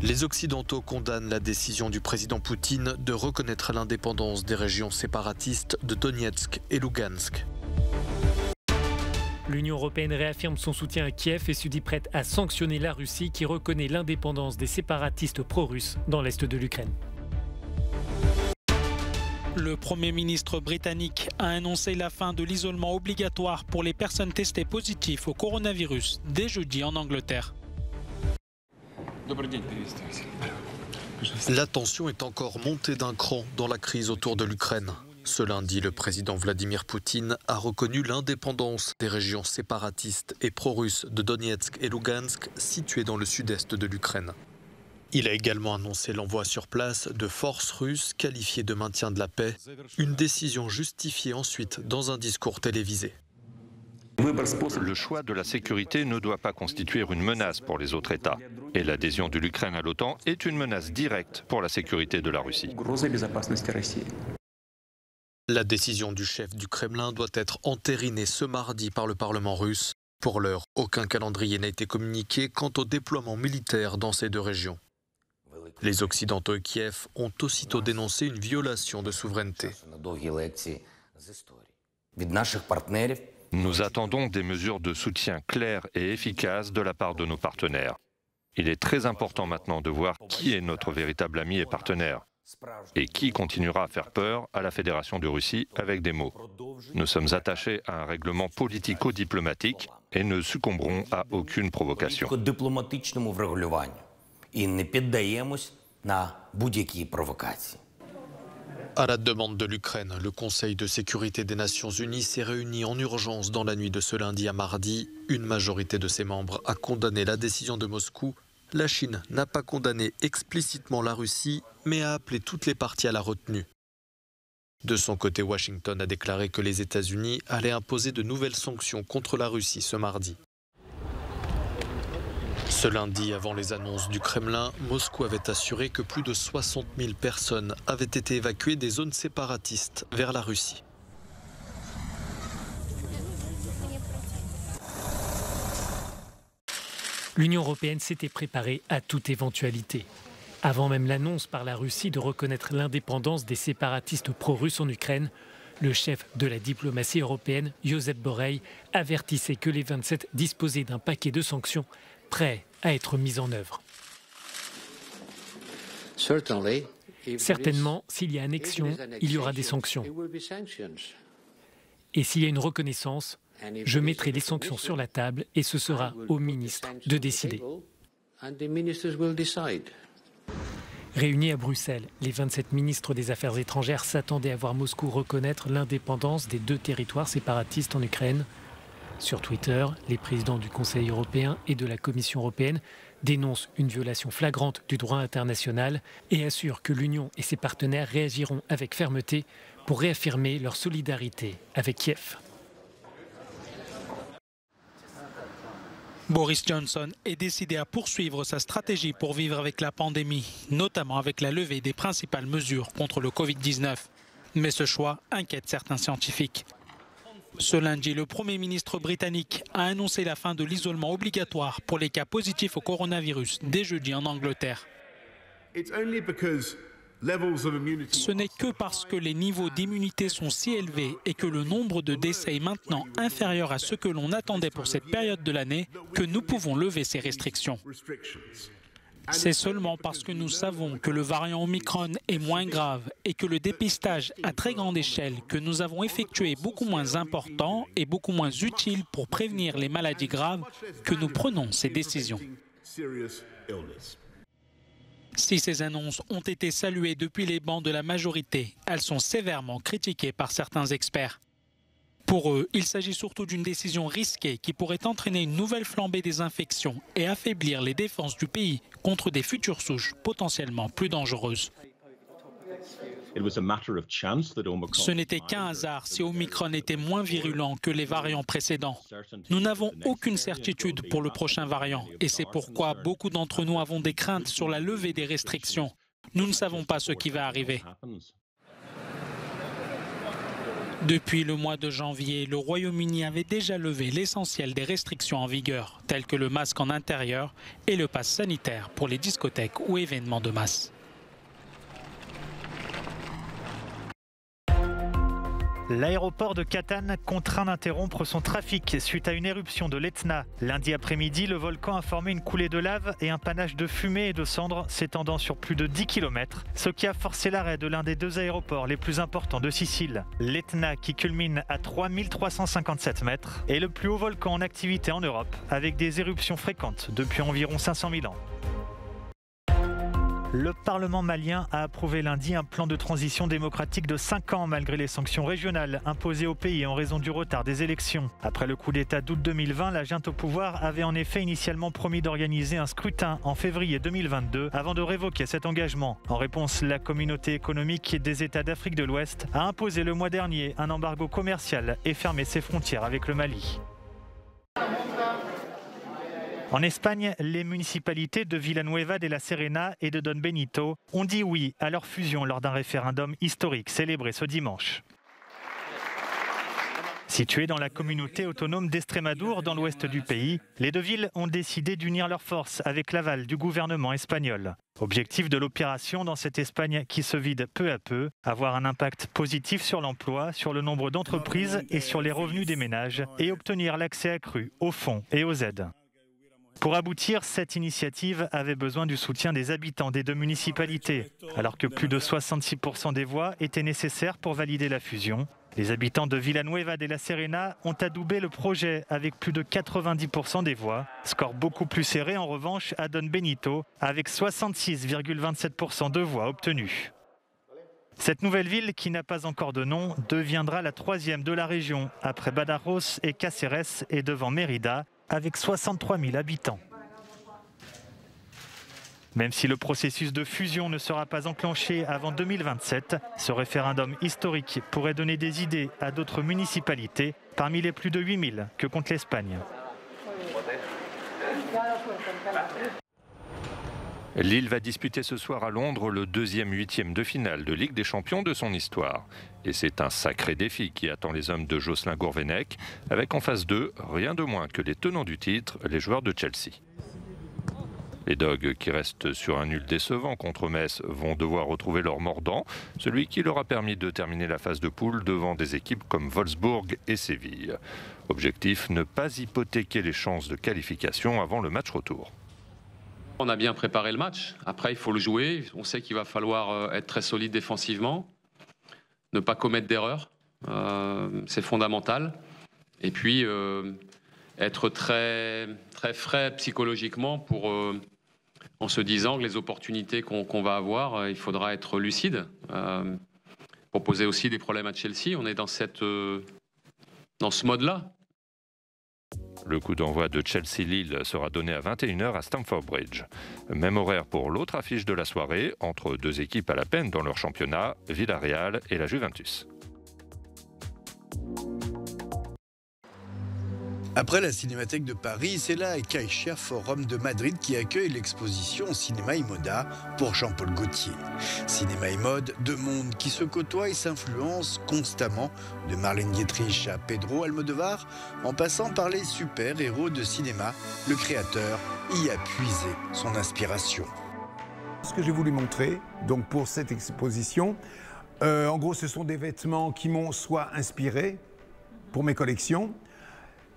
Les Occidentaux condamnent la décision du président Poutine de reconnaître l'indépendance des régions séparatistes de Donetsk et Lugansk. L'Union européenne réaffirme son soutien à Kiev et se dit prête à sanctionner la Russie qui reconnaît l'indépendance des séparatistes pro-russes dans l'est de l'Ukraine. Le Premier ministre britannique a annoncé la fin de l'isolement obligatoire pour les personnes testées positives au coronavirus dès jeudi en Angleterre. La tension est encore montée d'un cran dans la crise autour de l'Ukraine. Ce lundi, le président Vladimir Poutine a reconnu l'indépendance des régions séparatistes et pro-russes de Donetsk et Lugansk, situées dans le sud-est de l'Ukraine. Il a également annoncé l'envoi sur place de forces russes qualifiées de maintien de la paix, une décision justifiée ensuite dans un discours télévisé. Le choix de la sécurité ne doit pas constituer une menace pour les autres États. Et l'adhésion de l'Ukraine à l'OTAN est une menace directe pour la sécurité de la Russie. La décision du chef du Kremlin doit être entérinée ce mardi par le Parlement russe. Pour l'heure, aucun calendrier n'a été communiqué quant au déploiement militaire dans ces deux régions. Les Occidentaux et Kiev ont aussitôt dénoncé une violation de souveraineté. Nous attendons des mesures de soutien claires et efficaces de la part de nos partenaires. Il est très important maintenant de voir qui est notre véritable ami et partenaire et qui continuera à faire peur à la Fédération de Russie avec des mots. Nous sommes attachés à un règlement politico-diplomatique et ne succomberons à aucune provocation. À la demande de l'Ukraine, le Conseil de sécurité des Nations Unies s'est réuni en urgence dans la nuit de ce lundi à mardi. Une majorité de ses membres a condamné la décision de Moscou. La Chine n'a pas condamné explicitement la Russie, mais a appelé toutes les parties à la retenue. De son côté, Washington a déclaré que les États-Unis allaient imposer de nouvelles sanctions contre la Russie ce mardi. Ce lundi, avant les annonces du Kremlin, Moscou avait assuré que plus de 60 000 personnes avaient été évacuées des zones séparatistes vers la Russie. L'Union européenne s'était préparée à toute éventualité. Avant même l'annonce par la Russie de reconnaître l'indépendance des séparatistes pro-russes en Ukraine, le chef de la diplomatie européenne, Josep Borrell, avertissait que les 27 disposaient d'un paquet de sanctions prêts à être mis en œuvre. Certainement, s'il y a annexion, il y aura des sanctions. Et s'il y a une reconnaissance, je mettrai les sanctions sur la table et ce sera aux ministres de décider. Réunis à Bruxelles, les 27 ministres des Affaires étrangères s'attendaient à voir Moscou reconnaître l'indépendance des deux territoires séparatistes en Ukraine. Sur Twitter, les présidents du Conseil européen et de la Commission européenne dénoncent une violation flagrante du droit international et assurent que l'Union et ses partenaires réagiront avec fermeté pour réaffirmer leur solidarité avec Kiev. Boris Johnson est décidé à poursuivre sa stratégie pour vivre avec la pandémie, notamment avec la levée des principales mesures contre le Covid-19. Mais ce choix inquiète certains scientifiques. Ce lundi, le Premier ministre britannique a annoncé la fin de l'isolement obligatoire pour les cas positifs au coronavirus dès jeudi en Angleterre. Ce n'est que parce que les niveaux d'immunité sont si élevés et que le nombre de décès est maintenant inférieur à ce que l'on attendait pour cette période de l'année que nous pouvons lever ces restrictions. C'est seulement parce que nous savons que le variant Omicron est moins grave et que le dépistage à très grande échelle que nous avons effectué est beaucoup moins important et beaucoup moins utile pour prévenir les maladies graves que nous prenons ces décisions. Si ces annonces ont été saluées depuis les bancs de la majorité, elles sont sévèrement critiquées par certains experts. Pour eux, il s'agit surtout d'une décision risquée qui pourrait entraîner une nouvelle flambée des infections et affaiblir les défenses du pays contre des futures souches potentiellement plus dangereuses. Ce n'était qu'un hasard si Omicron était moins virulent que les variants précédents. Nous n'avons aucune certitude pour le prochain variant et c'est pourquoi beaucoup d'entre nous avons des craintes sur la levée des restrictions. Nous ne savons pas ce qui va arriver. Depuis le mois de janvier, le Royaume-Uni avait déjà levé l'essentiel des restrictions en vigueur, telles que le masque en intérieur et le pass sanitaire pour les discothèques ou événements de masse. L'aéroport de Catane contraint d'interrompre son trafic suite à une éruption de l'Etna. Lundi après-midi, le volcan a formé une coulée de lave et un panache de fumée et de cendres s'étendant sur plus de 10 km, ce qui a forcé l'arrêt de l'un des deux aéroports les plus importants de Sicile. L'Etna, qui culmine à 3357 mètres, est le plus haut volcan en activité en Europe, avec des éruptions fréquentes depuis environ 500 000 ans. Le Parlement malien a approuvé lundi un plan de transition démocratique de 5 ans malgré les sanctions régionales imposées au pays en raison du retard des élections. Après le coup d'État d'août 2020, la junte au pouvoir avait en effet initialement promis d'organiser un scrutin en février 2022 avant de révoquer cet engagement. En réponse, la communauté économique des États d'Afrique de l'Ouest a imposé le mois dernier un embargo commercial et fermé ses frontières avec le Mali. En Espagne, les municipalités de Villanueva de la Serena et de Don Benito ont dit oui à leur fusion lors d'un référendum historique célébré ce dimanche. Situées dans la communauté autonome d'Estrémadure, dans l'ouest du pays, les deux villes ont décidé d'unir leurs forces avec l'aval du gouvernement espagnol. Objectif de l'opération dans cette Espagne qui se vide peu à peu, avoir un impact positif sur l'emploi, sur le nombre d'entreprises et sur les revenus des ménages, et obtenir l'accès accru aux fonds et aux aides. Pour aboutir, cette initiative avait besoin du soutien des habitants des deux municipalités. Alors que plus de 66% des voix étaient nécessaires pour valider la fusion, les habitants de Villanueva de la Serena ont adoubé le projet avec plus de 90% des voix. Score beaucoup plus serré en revanche à Don Benito, avec 66,27% de voix obtenues. Cette nouvelle ville, qui n'a pas encore de nom, deviendra la troisième de la région, après Badajoz et Cáceres et devant Mérida, avec 63 000 habitants. Même si le processus de fusion ne sera pas enclenché avant 2027, ce référendum historique pourrait donner des idées à d'autres municipalités, parmi les plus de 8 000 que compte l'Espagne. Lille va disputer ce soir à Londres le deuxième huitième de finale de Ligue des Champions de son histoire. Et c'est un sacré défi qui attend les hommes de Jocelyn Gourvenec, avec en face d'eux rien de moins que les tenants du titre, les joueurs de Chelsea. Les Dogs, qui restent sur un nul décevant contre Metz, vont devoir retrouver leur mordant, celui qui leur a permis de terminer la phase de poule devant des équipes comme Wolfsburg et Séville. Objectif, ne pas hypothéquer les chances de qualification avant le match retour. On a bien préparé le match. Après, il faut le jouer. On sait qu'il va falloir être très solide défensivement, ne pas commettre d'erreurs. C'est fondamental. Et puis, être très, très frais psychologiquement pour, en se disant que les opportunités qu'on va avoir, il faudra être lucide. Pour poser aussi des problèmes à Chelsea. On est dans ce mode-là. Le coup d'envoi de Chelsea-Lille sera donné à 21 h à Stamford Bridge. Même horaire pour l'autre affiche de la soirée, entre deux équipes à la peine dans leur championnat, Villarreal et la Juventus. Après la Cinémathèque de Paris, c'est la Caixa Forum de Madrid qui accueille l'exposition Cinéma et Moda pour Jean-Paul Gaultier. Cinéma et mode, deux mondes qui se côtoient et s'influencent constamment, de Marlène Dietrich à Pedro Almodovar, en passant par les super-héros de cinéma. Le créateur y a puisé son inspiration. Ce que j'ai voulu montrer, donc pour cette exposition, en gros, ce sont des vêtements qui m'ont soit inspiré pour mes collections,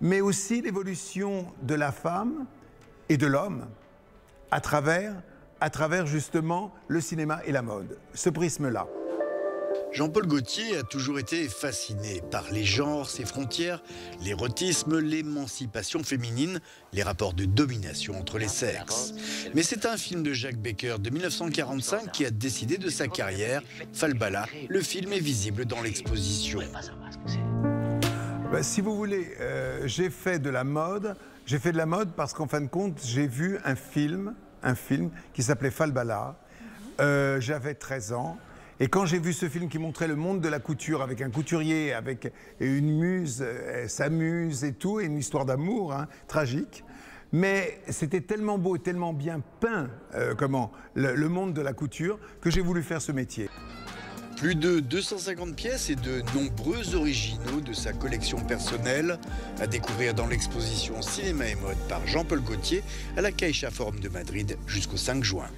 mais aussi l'évolution de la femme et de l'homme à travers justement le cinéma et la mode, ce prisme-là. Jean-Paul Gaultier a toujours été fasciné par les genres, ses frontières, l'érotisme, l'émancipation féminine, les rapports de domination entre les sexes. Mais c'est un film de Jacques Becker de 1945 qui a décidé de sa carrière. Falbala, le film est visible dans l'exposition. Si vous voulez, j'ai fait de la mode parce qu'en fin de compte, j'ai vu un film qui s'appelait Falbala. J'avais 13 ans. Et quand j'ai vu ce film qui montrait le monde de la couture avec un couturier, avec une muse, sa muse et tout, et une histoire d'amour tragique, mais c'était tellement beau et tellement bien peint le monde de la couture que j'ai voulu faire ce métier. Plus de 250 pièces et de nombreux originaux de sa collection personnelle à découvrir dans l'exposition Cinéma et Mode par Jean-Paul Gaultier à la Caixa Forum de Madrid jusqu'au 5 juin.